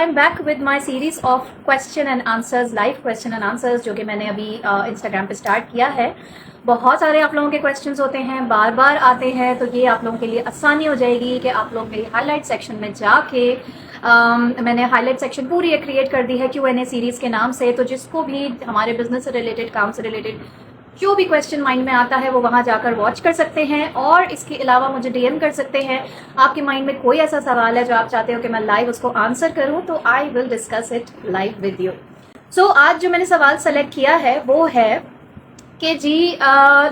Am back with my series of question and answers, live question and answers, जो कि मैंने अभी Instagram पे स्टार्ट किया है। बहुत सारे आप लोगों के क्वेश्चंस होते हैं, बार बार आते हैं, तो ये आप लोगों के लिए आसानी हो जाएगी कि आप लोग मेरी हाईलाइट सेक्शन में जाके मैंने हाईलाइट सेक्शन पूरी एक क्रिएट कर दी है Q&A सीरीज़ के नाम से। तो जिसको भी हमारे बिजनेस से रिलेटेड, काम से रिलेटेड जो भी क्वेश्चन माइंड में आता है वो वहाँ जाकर वॉच कर सकते हैं, और इसके अलावा मुझे DM कर सकते हैं। आपके माइंड में कोई ऐसा सवाल है जो आप चाहते हो कि मैं लाइव उसको आंसर करूँ, तो I will discuss it live with you. So आज जो मैंने सवाल सेलेक्ट किया है वो है कि जी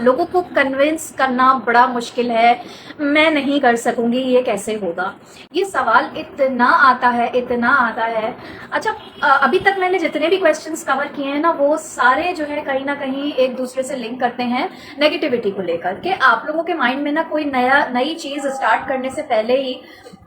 लोगों को कन्विंस करना बड़ा मुश्किल है, मैं नहीं कर सकूंगी, ये कैसे होगा। ये सवाल इतना आता है, इतना आता है। अच्छा, अभी तक मैंने जितने भी क्वेश्चंस कवर किए हैं ना, वो सारे जो है कहीं ना कहीं एक दूसरे से लिंक करते हैं नेगेटिविटी को लेकर के। आप लोगों के माइंड में ना कोई नई चीज स्टार्ट करने से पहले ही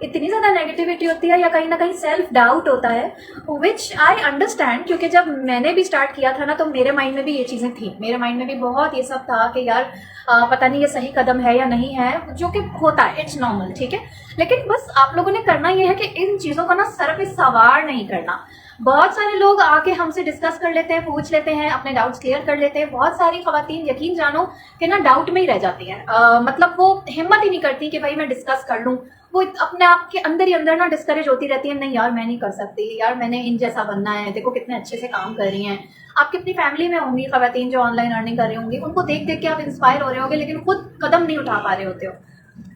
इतनी ज्यादा नेगेटिविटी होती है, या कहीं ना कहीं सेल्फ डाउट होता है, विच आई अंडरस्टैंड। क्योंकि जब मैंने भी स्टार्ट किया था ना, तो मेरे माइंड में भी ये चीजें थी, मेरे माइंड में भी बहुत ये सब था कि यार पता नहीं ये सही कदम है या नहीं है, जो कि होता है, इट्स नॉर्मल, ठीक है। लेकिन बस आप लोगों ने करना ये है कि इन चीजों का ना सर पे सवार नहीं करना। बहुत सारे लोग आके हमसे डिस्कस कर लेते हैं, पूछ लेते हैं, अपने डाउट्स क्लियर कर लेते हैं। बहुत सारी खवातीन यकीन जानो कि ना डाउट में ही रह जाती हैं, मतलब वो हिम्मत ही नहीं करती कि भाई मैं डिस्कस कर लूँ। वो अपने आप के अंदर ही अंदर ना डिस्करेज होती रहती है, नहीं यार मैं नहीं कर सकती, यार मैंने इन जैसा बनना है, देखो कितने अच्छे से काम कर रही हैं। आपकी अपनी फैमिली में होंगी खवातीन जो ऑनलाइन अर्निंग कर रही होंगी, उनको देख देख के आप इंस्पायर हो रहे होंगे, लेकिन खुद कदम नहीं उठा पा रहे होते हो।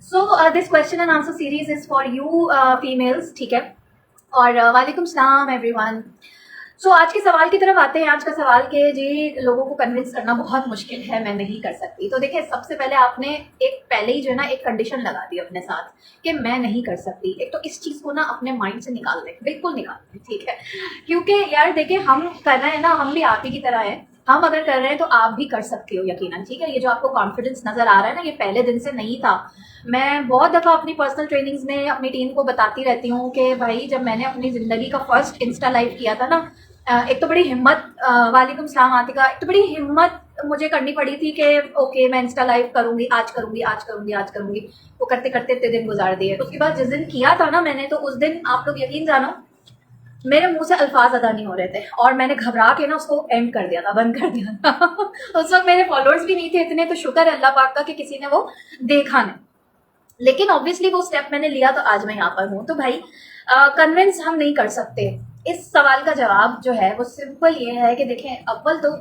So this question and answer series is for you females, ठीक है। और वालेकुम सलाम एवरीवन। सो आज के सवाल की तरफ आते हैं। आज का सवाल के जी लोगों को कन्विंस करना बहुत मुश्किल है, मैं नहीं कर सकती। तो देखिए, सबसे पहले आपने एक पहले ही जो है ना एक कंडीशन लगा दी अपने साथ कि मैं नहीं कर सकती। एक तो इस चीज को ना अपने माइंड से निकाल दें, बिल्कुल निकाल दें, ठीक है। क्योंकि यार देखिए, हम कर रहे हैं ना, हम भी आप ही की तरह है। हम अगर कर रहे हैं तो आप भी कर सकते हो यकीनन, ठीक है। ये जो आपको कॉन्फिडेंस नजर आ रहा है ना, ये पहले दिन से नहीं था। मैं बहुत दफा अपनी पर्सनल ट्रेनिंग्स में अपनी टीम को बताती रहती हूँ कि भाई जब मैंने अपनी जिंदगी का फर्स्ट इंस्टा लाइव किया था ना, एक तो बड़ी हिम्मत, वालेकुम सलाम आतिका, एक तो बड़ी हिम्मत मुझे करनी पड़ी थी कि ओके मैं इंस्टा लाइव करूंगी, आज करूंगी, आज करूंगी, आज करूंगी। वो करते करते इतने दिन गुजार दिए। उसके बाद जिस दिन किया था ना मैंने, तो उस दिन आप लोग यकीन जानो मेरे मुंह से अल्फाज अदा नहीं हो रहे थे, और मैंने घबरा के ना उसको एंड कर दिया था, बंद कर दिया था। उस वक्त मेरे फॉलोअर्स भी नहीं थे इतने, तो शुक्र है अल्लाह पाक का कि किसी ने वो देखा नहीं। लेकिन ऑब्वियसली वो स्टेप मैंने लिया, तो आज मैं यहाँ पर हूँ। तो भाई कन्विंस हम नहीं कर सकते। इस सवाल का जवाब जो है वो सिंपल ये है कि देखें, अव्वल तो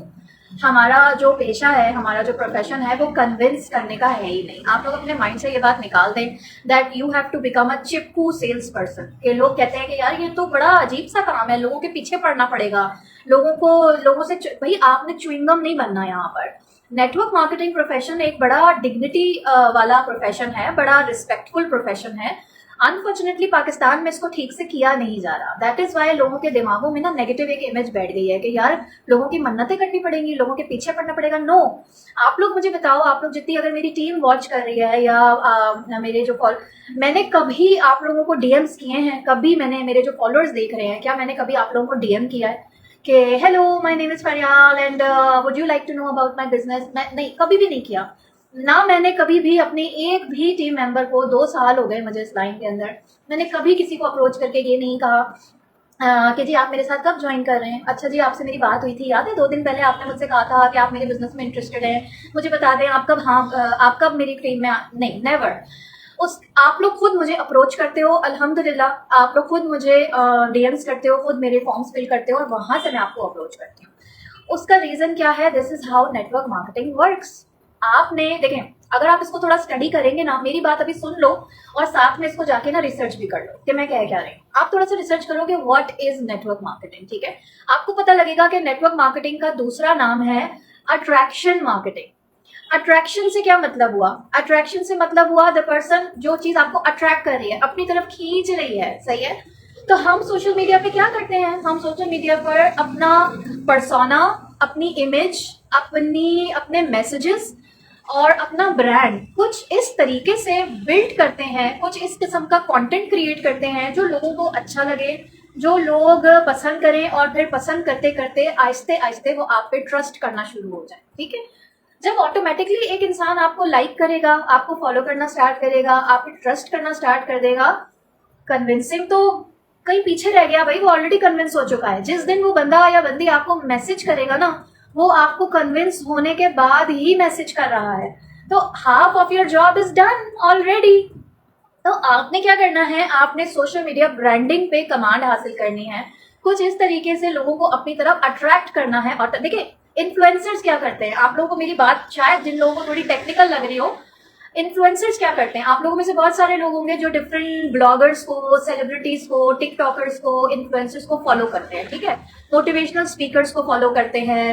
हमारा जो पेशा है, हमारा जो प्रोफेशन है, वो कन्विंस करने का है ही नहीं। आप लोग अपने माइंड से ये बात निकाल दें that you have to become a चिपकू सेल्स पर्सन। के लोग कहते हैं कि यार ये तो बड़ा अजीब सा काम है, लोगों के पीछे पड़ना पड़ेगा, लोगों से भाई आपने च्युइंगम नहीं बनना यहाँ पर। नेटवर्क मार्केटिंग प्रोफेशन एक बड़ा डिग्निटी वाला प्रोफेशन है, बड़ा रिस्पेक्टफुल प्रोफेशन है। अनफॉर्चुनेटली पाकिस्तान में इसको ठीक से किया नहीं जा रहा। दैट इज वाई लोगों के दिमागों में ना नेगेटिव एक इमेज बैठ गई है कि यार लोगों की मन्नतें करनी पड़ेंगी, लोगों के पीछे पड़ना पड़ेगा। नो, आप लोग मुझे बताओ, आप लोग जितनी अगर मेरी टीम वॉच कर रही है, या मेरे जो मैंने कभी आप लोगों को डीएम्स किए हैं? कभी मैंने, मेरे जो फॉलोअर्स देख रहे हैं, क्या मैंने कभी आप लोगों को डीएम किया है कि hello my name is Fariyal and would you like to know about my business? मैं नहीं, कभी भी नहीं किया ना। मैंने कभी भी अपने एक भी टीम मेंबर को, 2 साल हो गए मुझे इस लाइन के अंदर, मैंने कभी किसी को अप्रोच करके ये नहीं कहा कि जी आप मेरे साथ कब ज्वाइन कर रहे हैं? अच्छा जी, आपसे मेरी बात हुई थी, याद है 2 दिन पहले आपने मुझसे कहा था कि आप मेरे बिजनेस में इंटरेस्टेड हैं, मुझे बता दें आप कब, हाँ आप कब मेरी टीम में नहीं, नेवर। आप लोग खुद मुझे अप्रोच करते हो, अल्हम्दुलिल्लाह आप लोग खुद मुझे डीएम्स करते हो, खुद मेरे फॉर्म्स फिल करते हो, और वहां से मैं आपको अप्रोच करती हूँ। उसका रीजन क्या है? This is how network marketing works. आपने देखें, अगर आप इसको थोड़ा स्टडी करेंगे ना, मेरी बात अभी सुन लो और साथ में इसको जाके ना रिसर्च भी कर लो कि मैं क्या रही हूँ। आप थोड़ा सा रिसर्च करोगे व्हाट इज नेटवर्क मार्केटिंग, ठीक है। आपको पता लगेगा कि नेटवर्क मार्केटिंग का दूसरा नाम है अट्रैक्शन मार्केटिंग। अट्रैक्शन से क्या मतलब हुआ? अट्रैक्शन से मतलब हुआ द पर्सन, जो चीज आपको अट्रैक्ट कर रही है, अपनी तरफ खींच रही है, सही है। तो हम सोशल मीडिया पे क्या करते हैं? हम सोशल मीडिया पर अपना पर्सोना, अपनी इमेज, अपने मैसेजेस और अपना ब्रांड कुछ इस तरीके से बिल्ड करते हैं, कुछ इस किस्म का कंटेंट क्रिएट करते हैं जो लोगों को अच्छा लगे, जो लोग पसंद करें, और फिर पसंद करते करते आहिस्ते आहिस्ते वो आप पे ट्रस्ट करना शुरू हो जाए, ठीक है। जब ऑटोमेटिकली एक इंसान आपको लाइक करेगा, आपको फॉलो करना स्टार्ट करेगा, आप पे ट्रस्ट करना स्टार्ट कर देगा, कन्विंसिंग तो कहीं पीछे रह गया भाई, वो ऑलरेडी कन्विंस हो चुका है। जिस दिन वो बंदा या बंदी आपको मैसेज करेगा ना, वो आपको कन्विंस होने के बाद ही मैसेज कर रहा है, तो half of your job is done already. तो आपने क्या करना है, आपने सोशल मीडिया ब्रांडिंग पे कमांड हासिल करनी है, कुछ इस तरीके से लोगों को अपनी तरफ अट्रैक्ट करना है। और देखिए इन्फ्लुएंसर्स क्या करते हैं, आप लोगों को मेरी बात शायद जिन लोगों को थोड़ी टेक्निकल लग रही हो, इन्फ्लुएंसर्स क्या करते हैं, आप लोगों में से बहुत सारे लोग होंगे जो डिफरेंट ब्लॉगर्स को, सेलिब्रिटीज को, टिकटॉकर्स को, इन्फ्लुएंसर्स को फॉलो करते हैं, ठीक है, मोटिवेशनल स्पीकर्स को फॉलो करते हैं,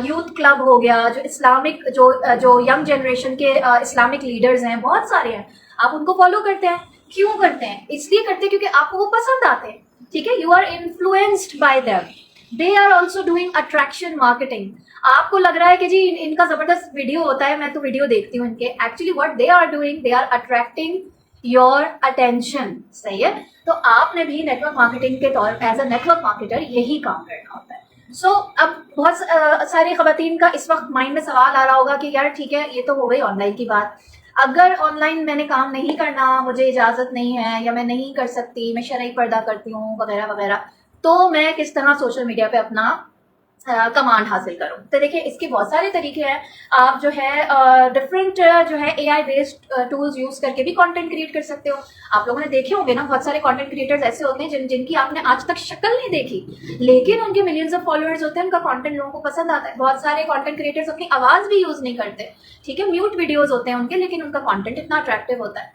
यूथ क्लब हो गया, जो इस्लामिक जो यंग जनरेशन के इस्लामिक लीडर्स हैं, बहुत सारे हैं, आप उनको फॉलो करते हैं। क्यों करते हैं, इसलिए करते हैं क्योंकि आपको वो पसंद आते हैं, ठीक है, you are influenced by them, they are also doing attraction marketing. आपको लग रहा है कि जी इनका जबरदस्त वीडियो होता है, मैं तो वीडियो देखती हूँ इनके, actually what they are doing, they are attracting your attention, सही है। तो आपने भी नेटवर्क मार्केटिंग के तौर एज अ नेटवर्क मार्केटर यही काम करना होता है। सो अब बहुत सारी खवातीन का इस वक्त माइंड में सवाल आ रहा होगा कि यार ठीक है, ये तो हो गई ऑनलाइन की बात, अगर ऑनलाइन मैंने काम नहीं करना, मुझे इजाजत नहीं है, या मैं नहीं कर सकती, मैं शरई पर्दा करती हूँ वगैरह वगैरह, तो मैं किस तरह सोशल मीडिया पे अपना कमांड हासिल करूं। तो देखिए इसके बहुत सारे तरीके हैं। आप जो है डिफरेंट जो है एआई बेस्ड टूल्स यूज करके भी कंटेंट क्रिएट कर सकते हो। आप लोगों ने देखे होंगे ना, बहुत सारे कंटेंट क्रिएटर्स ऐसे होते हैं जिनकी आपने आज तक शक्ल नहीं देखी, लेकिन उनके मिलियंस ऑफ फॉलोअर्स होते हैं, उनका कंटेंट लोगों को पसंद आता है। बहुत सारे कंटेंट क्रिएटर्स अपनी आवाज भी यूज नहीं करते, ठीक है, म्यूट वीडियोज होते हैं उनके, लेकिन उनका कॉन्टेंट इतना अट्रैक्टिव होता है।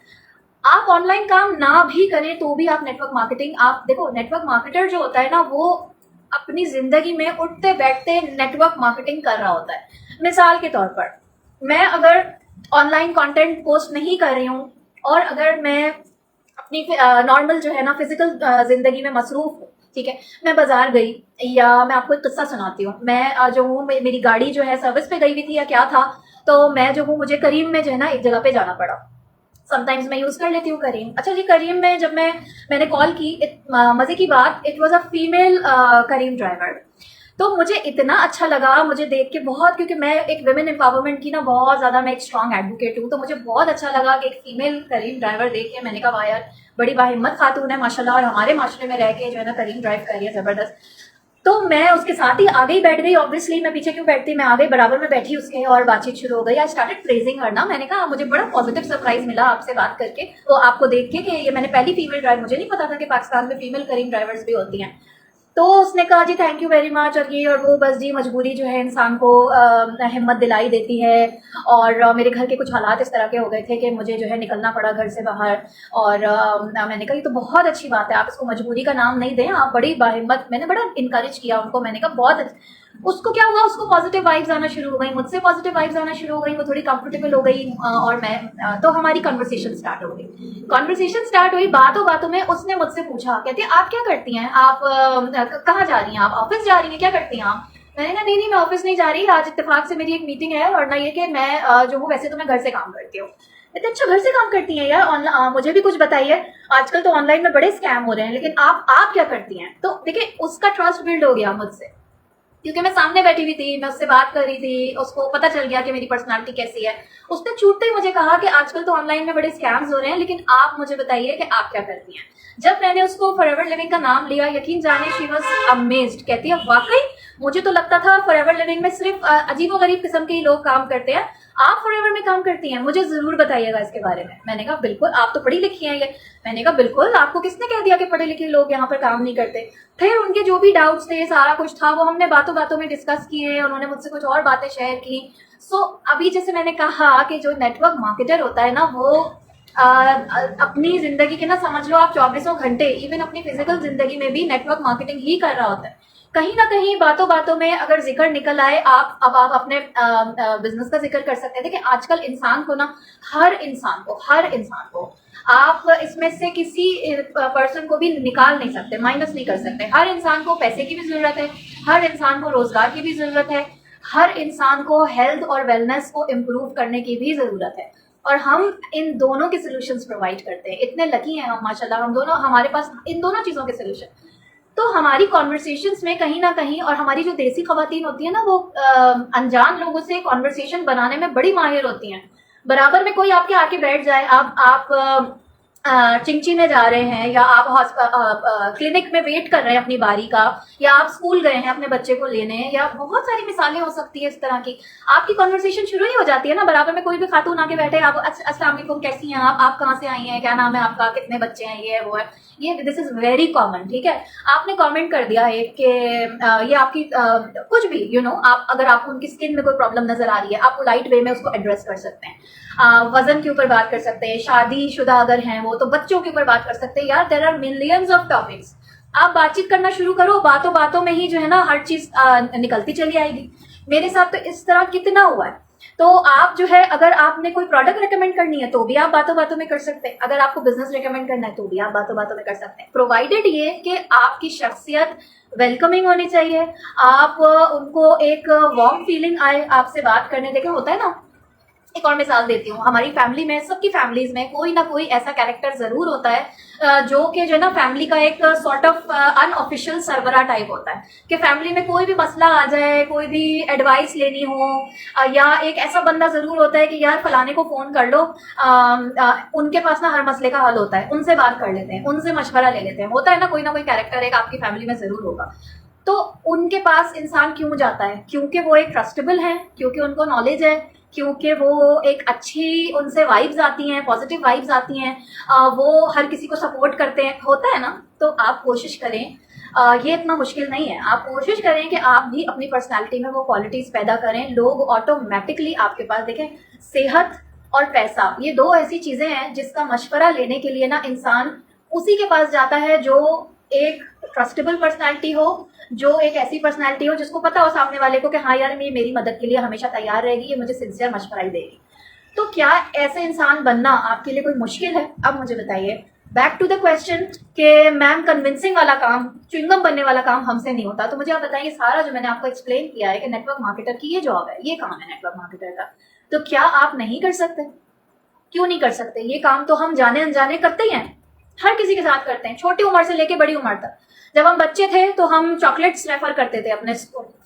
आप ऑनलाइन काम ना भी करें तो भी आप नेटवर्क मार्केटिंग, आप देखो नेटवर्क मार्केटर जो होता है ना, वो अपनी जिंदगी में उठते बैठते नेटवर्क मार्केटिंग कर रहा होता है। मिसाल के तौर पर, मैं अगर ऑनलाइन कंटेंट पोस्ट नहीं कर रही हूँ और अगर मैं अपनी नॉर्मल जो है ना फिजिकल जिंदगी में मसरूफ हूँ, ठीक है, मैं बाजार गई, या मैं आपको एक किस्सा सुनाती हूँ, मैं जो हूँ मेरी गाड़ी जो है सर्विस पे गई हुई थी या क्या था, तो मैं जो हूँ मुझे करीम में जो है ना एक जगह पे जाना पड़ा। समटाइम्स मैं यूज कर लेती हूँ करीम। अच्छा जी, करीम में जब मैंने कॉल की, मजे की बात, it was a female Careem driver. तो मुझे इतना अच्छा लगा, मुझे देख के बहुत, क्योंकि मैं एक वुमेन एम्पावरमेंट की ना बहुत ज्यादा मैं एक स्ट्रॉन्ग एडवोकेट हूँ, तो मुझे बहुत अच्छा लगा कि एक फीमेल करीम ड्राइवर देख के मैंने कहा वाह यार, बड़ी बाहिम्मत खातून है माशाल्लाह, और हमारे माशरे में रह के जो है ना करीम ड्राइव कर रही है, जबरदस्त। तो मैं उसके साथ ही आगे ही बैठ गई, ऑब्वियसली मैं पीछे क्यों बैठती, मैं आ गई, बराबर में बैठी उसके, और बातचीत शुरू हो गई। आई स्टार्टेड प्रेजिंग हर ना, मैंने कहा मुझे बड़ा पॉजिटिव सरप्राइज मिला आपसे बात करके, तो आपको देख के कि ये मैंने पहली फीमेल ड्राइवर, मुझे नहीं पता था कि पाकिस्तान में फीमेल करीम ड्राइवर्स भी होती हैं। तो उसने कहा जी थैंक यू वेरी मच, और ये और वो, बस जी मजबूरी जो है इंसान को हिम्मत दिलाई देती है, और मेरे घर के कुछ हालात इस तरह के हो गए थे कि मुझे जो है निकलना पड़ा घर से बाहर, और मैंने कहा ये तो बहुत अच्छी बात है, आप इसको मजबूरी का नाम नहीं दें, आप बड़ी बाहिम्मत, मैंने बड़ा इनकरेज किया उनको, मैंने कहा बहुत। उसको क्या हुआ, उसको पॉजिटिव वाइब्स आना शुरू हो गई, मुझसे पॉजिटिव वाइब्स आना शुरू हो गई, वो थोड़ी कंफर्टेबल हो गई, और मैं तो हमारी कन्वर्सेशन स्टार्ट हो गई। कन्वर्सेशन स्टार्ट हुई, बातों बातों में उसने मुझसे पूछा, कहती है आप क्या करती हैं, आप कहाँ जा रही हैं, आप ऑफिस जा रही हैं, क्या करती हैं आप। मैंने कहा नहीं मैं ऑफिस नहीं जा रही, आज इत्तेफाक से मेरी एक मीटिंग है, और ना ये कि मैं जो हूँ वैसे तो मैं घर से काम करती हूँ। अच्छा घर से काम करती हैं यार, मुझे भी कुछ बताइए, आजकल तो ऑनलाइन में बड़े स्कैम हो रहे हैं, लेकिन आप क्या करती हैं। तो देखिए उसका ट्रस्ट बिल्ड हो गया मुझसे, क्योंकि मैं सामने बैठी हुई थी, मैं उससे बात कर रही थी, उसको पता चल गया कि मेरी पर्सनालिटी कैसी है। उसने छूटते ही मुझे कहा कि आजकल तो ऑनलाइन में बड़े स्कैम्स हो रहे हैं, लेकिन आप मुझे बताइए कि आप क्या करती हैं। जब मैंने उसको फॉरएवर लिविंग का नाम लिया, यकीन जाने शी वाज अमेज्ड, कहती है वाकई मुझे तो लगता था फॉरएवर लिविंग में सिर्फ अजीबोगरीब किस्म के ही लोग काम करते हैं, आप फॉरएवर में काम करती हैं, मुझे जरूर बताइएगा इसके बारे में। मैंने कहा बिल्कुल, आप तो पढ़ी लिखी हैं ये। मैंने कहा बिल्कुल, आपको किसने कह दिया कि पढ़े लिखे लोग यहाँ पर काम नहीं करते। फिर उनके जो भी डाउट्स थे, सारा कुछ था, वो हमने बातों बातों में डिस्कस किए, उन्होंने मुझसे कुछ और बातें शेयर की। सो अभी जैसे मैंने कहा कि जो नेटवर्क मार्केटर होता है ना, वो अपनी जिंदगी के ना समझ लो आप 24 घंटे, इवन अपनी फिजिकल जिंदगी में भी नेटवर्क मार्केटिंग ही कर रहा होता है। कहीं ना कहीं बातों बातों में अगर जिक्र निकल आए, आप अपने बिजनेस का जिक्र कर सकते हैं। देखिए आजकल इंसान को ना, हर इंसान को आप इसमें से किसी पर्सन को भी निकाल नहीं सकते, माइनस नहीं कर सकते। हर इंसान को पैसे की भी जरूरत है, हर इंसान को रोजगार की भी जरूरत है, हर इंसान को हेल्थ और वेलनेस को इम्प्रूव करने की भी जरूरत है, और हम इन दोनों के सोल्यूशंस प्रोवाइड करते हैं। इतने लकी हैं हम माशाल्लाह, हम दोनों, हमारे पास इन दोनों चीजों के सोल्यूशन। तो हमारी कॉन्वर्सेशंस में कहीं ना कहीं, और हमारी जो देसी खवातीन होती है ना, वो अनजान लोगों से कॉन्वर्सेशन बनाने में बड़ी माहिर होती हैं। बराबर में कोई आपके आके बैठ जाए, आप चिंची में जा रहे हैं, या आप क्लिनिक में वेट कर रहे हैं अपनी बारी का, या आप स्कूल गए हैं अपने बच्चे को लेने, या बहुत सारी मिसालें हो सकती है इस तरह की। आपकी कॉन्वर्सेशन शुरू ही हो जाती है ना, बराबर में कोई भी खातून आके बैठे, आप अस्सलाम वालेकुम, कैसी हैं आप कहाँ से आई हैं, क्या नाम है आपका, कितने बच्चे हैं, ये है वो है, ये दिस इज वेरी कॉमन। ठीक है, आपने कमेंट कर दिया है कि ये आपकी कुछ भी आप अगर आपको उनकी स्किन में कोई प्रॉब्लम नजर आ रही है, आप पोलाइट वे में उसको एड्रेस कर सकते हैं। वजन के ऊपर बात कर सकते हैं, शादीशुदा अगर हैं वो तो बच्चों के ऊपर बात कर सकते हैं। यार there are millions of topics. आप बातचीत करना शुरू करो, बातों बातों में ही जो है ना हर चीज निकलती चली आएगी। मेरे साथ तो इस तरह कितना हुआ है। तो आप जो है, अगर आपने कोई प्रोडक्ट रेकमेंड करनी है तो भी आप बातों बातों में कर सकते हैं, अगर आपको बिजनेस रेकमेंड करना है तो भी आप बातों बातों में कर सकते हैं, प्रोवाइडेड ये कि आपकी शख्सियत वेलकमिंग होनी चाहिए, आप उनको एक वार्म फीलिंग आए आपसे बात करने। देखा होता है ना, एक और मिसाल देती हूँ, हमारी फैमिली में, सबकी फैमिलीज में कोई ना कोई ऐसा कैरेक्टर जरूर होता है जो कि जो है ना फैमिली का एक सॉर्ट ऑफ अनऑफिशियल सरबरा टाइप होता है, कि फैमिली में कोई भी मसला आ जाए, कोई भी एडवाइस लेनी हो, या एक ऐसा बंदा जरूर होता है कि यार फलाने को फोन कर लो, उनके पास ना हर मसले का हल होता है, उनसे बात कर लेते हैं, उनसे मशवरा ले लेते हैं। होता है ना, कोई ना कोई कैरेक्टर एक आपकी फैमिली में जरूर होगा। तो उनके पास इंसान क्यों जाता है? क्योंकि वो एक ट्रस्टेबल है, क्योंकि उनको नॉलेज है, क्योंकि वो एक अच्छी उनसे वाइब्स आती हैं, पॉजिटिव वाइब्स आती हैं, वो हर किसी को सपोर्ट करते हैं, होता है ना। तो आप कोशिश करें, ये इतना मुश्किल नहीं है, आप कोशिश करें कि आप भी अपनी पर्सनालिटी में वो क्वालिटीज पैदा करें, लोग ऑटोमेटिकली आपके पास देखें। सेहत और पैसा, ये दो ऐसी चीजें हैं जिसका मशवरा लेने के लिए ना इंसान उसी के पास जाता है जो एक ट्रस्टेबल पर्सनालिटी हो, जो एक ऐसी पर्सनालिटी हो जिसको पता हो सामने वाले को कि हाँ यार ये मेरी मदद के लिए हमेशा तैयार रहेगी, ये मुझे सिंसियर मशवरा ही देगी। तो क्या ऐसे इंसान बनना आपके लिए कोई मुश्किल है? अब मुझे बताइए, बैक टू द क्वेश्चन कि मैम कन्विंसिंग वाला काम, च्युइंगम बनने वाला काम हमसे नहीं होता। तो मुझे आप बताइए, सारा जो मैंने आपको एक्सप्लेन किया है कि नेटवर्क मार्केटर की ये जॉब है, ये काम है नेटवर्क मार्केटर का, तो क्या आप नहीं कर सकते? क्यों नहीं कर सकते? ये काम तो हम जाने अनजाने करते ही हैं, हर किसी के साथ करते हैं, छोटी उम्र से लेके बड़ी उम्र तक। जब हम बच्चे थे तो हम चॉकलेट्स रेफर करते थे अपने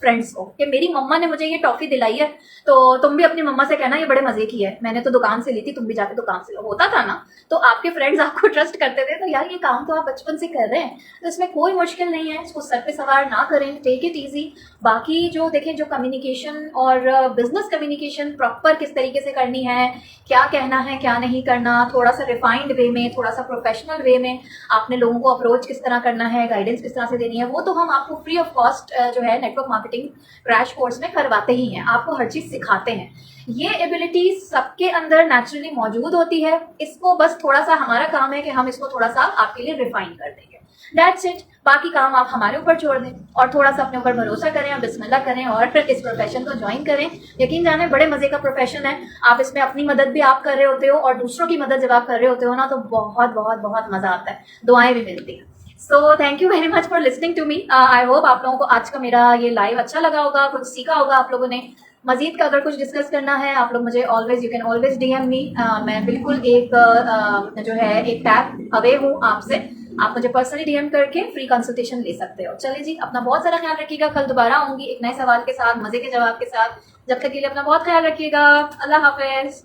फ्रेंड्स को कि मेरी मम्मा ने मुझे ये टॉफी दिलाई है, तो तुम भी अपनी मम्मा से कहना ये बड़े मजे की है, मैंने तो दुकान से ली थी, तुम भी जाके दुकान से लो। होता था ना, तो आपके फ्रेंड्स आपको ट्रस्ट करते थे। तो यार ये काम तो आप बचपन से कर रहे हैं, तो इसमें कोई मुश्किल नहीं है, इसको सर पे सवार ना करें, टेक इट ईजी। बाकी जो देखें, जो कम्युनिकेशन और बिजनेस कम्युनिकेशन प्रॉपर किस तरीके से करनी है, क्या कहना है क्या नहीं करना, थोड़ा सा रिफाइंड वे में, थोड़ा सा प्रोफेशनल वे में आपने लोगों को अप्रोच किस तरह करना है, गाइडेंस किस तरह से देनी है, वो तो हम आपको फ्री ऑफ कॉस्ट जो है नेटवर्क मार्केटिंग क्रैश कोर्स में करवाते ही हैं, आपको हर चीज सिखाते हैं। ये एबिलिटी सबके अंदर नेचुरली मौजूद होती है, इसको बस थोड़ा सा हमारा काम है कि हम इसको थोड़ा सा आपके लिए रिफाइन कर देंगे। That's it. बाकी काम आप हमारे ऊपर छोड़ दें और थोड़ा सा अपने ऊपर भरोसा करें और बिस्मिल्लाह करें और फिर इस प्रोफेशन को ज्वाइन करें। यकीन जाने बड़े मजे का प्रोफेशन है। आप इसमें अपनी मदद भी आप कर रहे होते हो और दूसरों की मदद जब आप कर रहे होते हो ना, तो बहुत बहुत बहुत मजा आता है, दुआएं भी मिलती हैं। So thank you very much for listening to me. I hope आप लोगों को आज का मेरा ये लाइव अच्छा लगा होगा, कुछ सीखा होगा आप लोगों ने। मजीद का अगर कुछ डिस्कस करना है आप लोग मुझे always, you can always DM me. मैं बिल्कुल एक जो है एक टैप अवे हूँ आपसे, आप मुझे पर्सनली डीएम करके फ्री कंसल्टेशन ले सकते हो। चलिए जी, अपना बहुत सारा ख्याल रखिएगा। कल दोबारा आऊंगी एक नए सवाल के साथ, मजे के जवाब के साथ। जब तक के लिए अपना बहुत ख्याल रखिएगा। अल्लाह हाफिज।